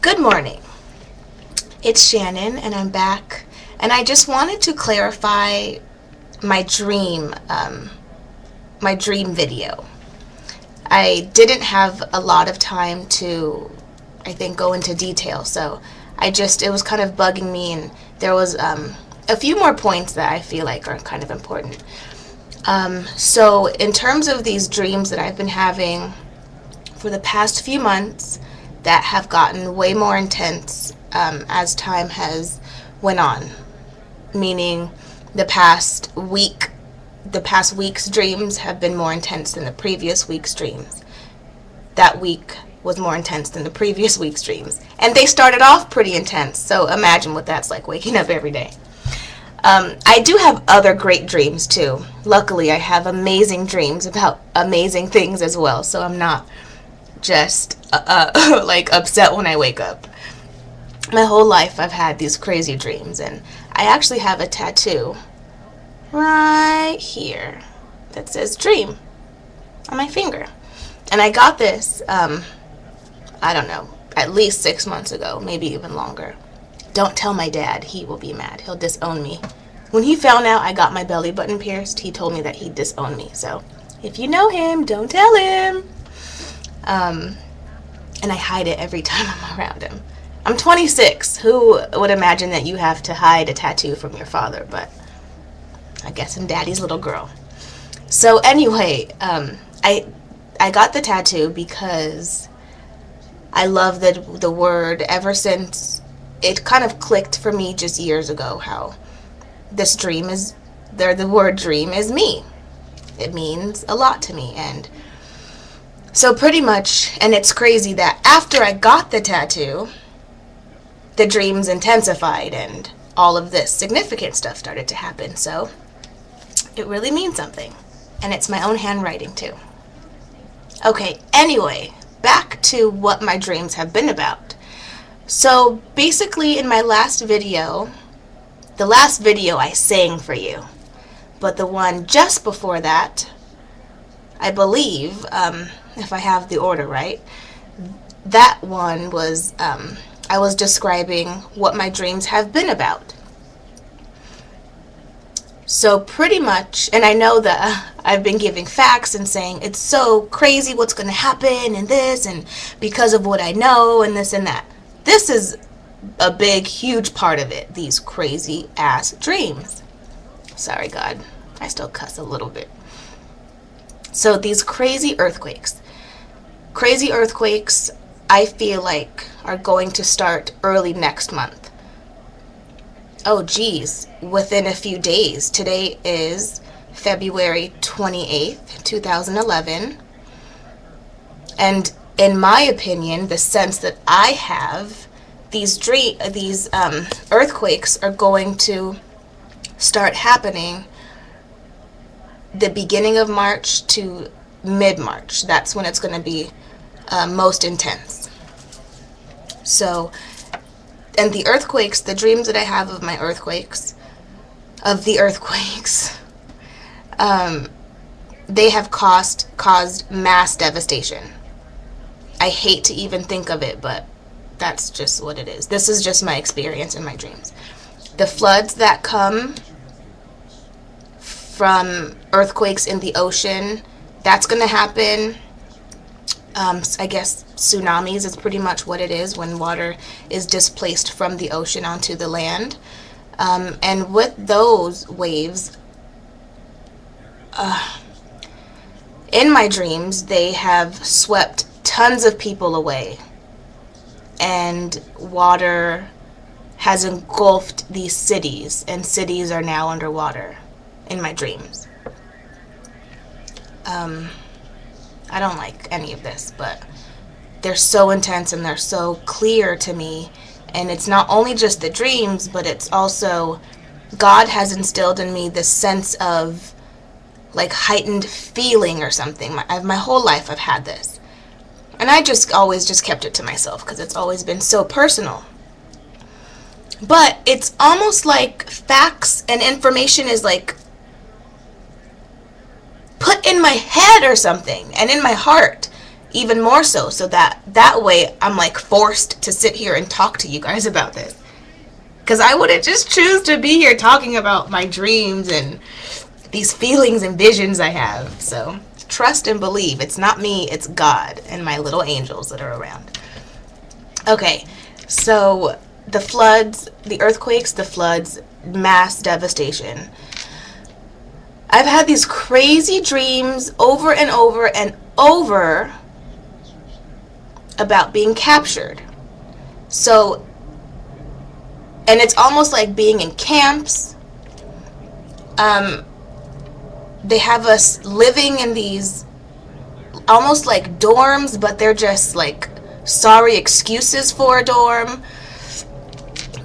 Good morning. It's Shannon, and I'm back. And I just wanted to clarify my dream video. I didn't have a lot of time to, I think, go into detail, so it was kind of bugging me, and there was a few more points that I feel like are kind of important. So in terms of these dreams that I've been having for the past few months, that have gotten way more intense as time has went on. Meaning, the past week's dreams have been more intense than the previous week's dreams. That week was more intense than the previous week's dreams, and they started off pretty intense. So imagine what that's like, waking up every day. I do have other great dreams too. Luckily, I have amazing dreams about amazing things as well, so I'm not just like upset when I wake up. My whole life I've had these crazy dreams, and I actually have a tattoo right here that says dream on my finger. And I got this, I don't know, at least 6 months ago, maybe even longer. Don't tell my dad, he will be mad. He'll disown me. When he found out I got my belly button pierced, he told me that he'd disown me. So if you know him, don't tell him. And I hide it every time I'm around him. I'm 26. Who would imagine that you have to hide a tattoo from your father? But I guess I'm daddy's little girl. So anyway, I got the tattoo because I love the word ever since it kind of clicked for me just years ago how this dream is, the word dream is me. It means a lot to me, and so pretty much, and it's crazy that after I got the tattoo, the dreams intensified and all of this significant stuff started to happen. So it really means something. And it's my own handwriting too. Okay, anyway, back to what my dreams have been about. So basically in my last video, the last video I sang for you, but the one just before that, I believe, if I have the order right, that one was, I was describing what my dreams have been about. So pretty much, and I know that I've been giving facts and saying it's so crazy what's going to happen and this, and because of what I know and this and that. This is a big, huge part of it, these crazy ass dreams. Sorry, God, I still cuss a little bit. So these crazy earthquakes, I feel like are going to start early next month. Oh geez, within a few days. Today is February 28th, 2011. And in my opinion, the sense that I have, these earthquakes are going to start happening the beginning of March to mid-March. That's when it's going to be most intense. So, and the earthquakes, the dreams that I have of my earthquakes, they have caused mass devastation. I hate to even think of it, but that's just what it is. This is just my experience in my dreams. The floods that come from earthquakes in the ocean, that's going to happen. I guess tsunamis is pretty much what it is when water is displaced from the ocean onto the land. And with those waves, in my dreams, they have swept tons of people away. And water has engulfed these cities, and cities are now underwater in my dreams. I don't like any of this, but they're so intense and they're so clear to me. And it's not only just the dreams, but it's also God has instilled in me this sense of like heightened feeling or something. My whole life I've had this. And I just always just kept it to myself because it's always been so personal. But it's almost like facts and information is like put in my head or something and in my heart. even more so, so that way I'm like forced to sit here and talk to you guys about this, because I wouldn't just choose to be here talking about my dreams and these feelings and visions I have. So trust and believe, it's not me, it's God and my little angels that are around. Okay, so the floods, the earthquakes, the floods, mass devastation. I've had these crazy dreams over and over and over about being captured. So, and it's almost like being in camps. They have us living in these almost like dorms, but they're just like sorry excuses for a dorm.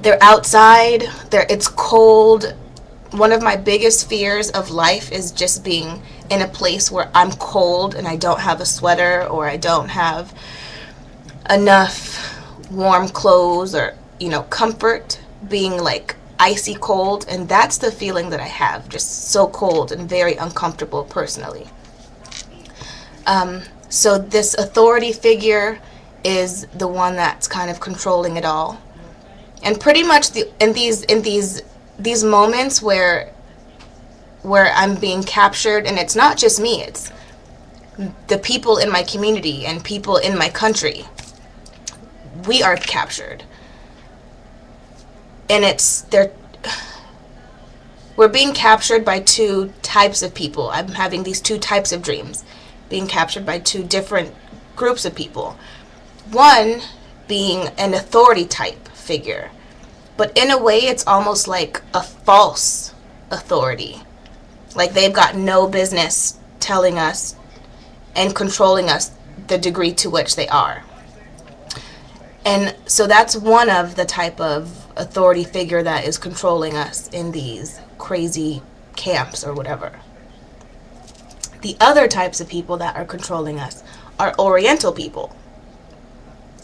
They're outside. It's cold. One of my biggest fears of life is just being in a place where I'm cold and I don't have a sweater, or I don't have enough warm clothes, or, you know, comfort, being like icy cold. And that's the feeling that I have, just so cold and very uncomfortable personally. So this authority figure is the one that's kind of controlling it all. And pretty much in these moments where I'm being captured, and it's not just me, it's the people in my community and people in my country. We are captured. And we're being captured by two types of people. I'm having these two types of dreams, being captured by two different groups of people. One being an authority type figure, but in a way it's almost like a false authority. Like they've got no business telling us and controlling us the degree to which they are. And so that's one of the type of authority figure that is controlling us in these crazy camps or whatever. The other types of people that are controlling us are Oriental people.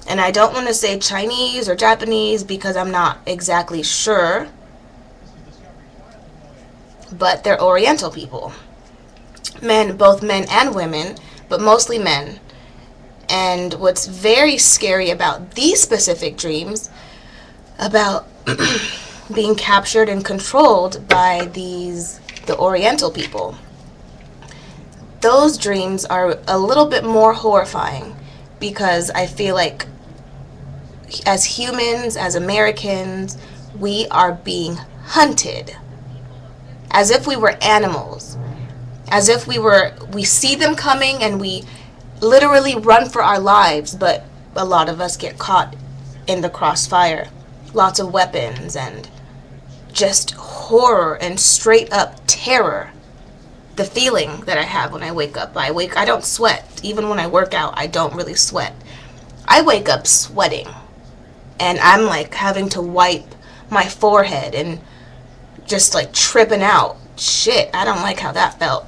And I don't want to say Chinese or Japanese because I'm not exactly sure, but they're Oriental people. Men, both men and women, but mostly men. And what's very scary about these specific dreams, about being captured and controlled by the Oriental people, those dreams are a little bit more horrifying, because I feel like as humans, as Americans, we are being hunted as if we were animals, as if we see them coming and we literally run for our lives, but a lot of us get caught in the crossfire. Lots of weapons and just horror and straight up terror. The feeling that I have when I wake up, I don't sweat. Even when I work out, I don't really sweat. I wake up sweating, and I'm like having to wipe my forehead and just like tripping out. Shit, I don't like how that felt.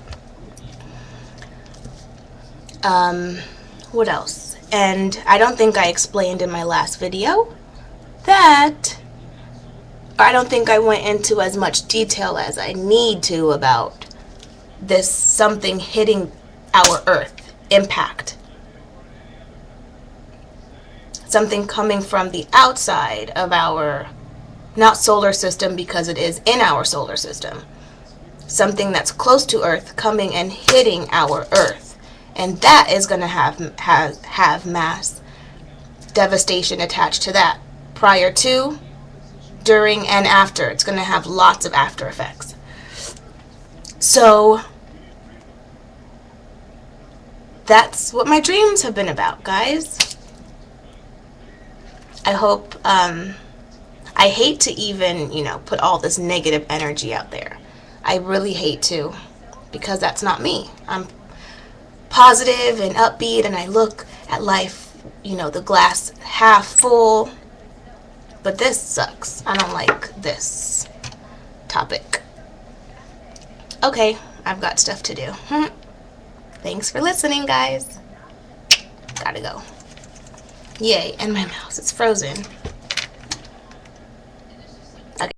What else? And I don't think I explained in my last video that, I don't think I went into as much detail as I need to about this something hitting our Earth, impact. Something coming from the outside of our, not solar system, because it is in our solar system. Something that's close to Earth coming and hitting our Earth. And that is going to have mass devastation attached to that. Prior to, during, and after. It's going to have lots of after effects. So that's what my dreams have been about, guys. I hope, I hate to even, put all this negative energy out there. I really hate to, because that's not me. I'm positive and upbeat, and I look at life, the glass half full. But this sucks. I don't like this topic. Okay, I've got stuff to do. Thanks for listening, guys. Gotta go. Yay, and my mouse is frozen.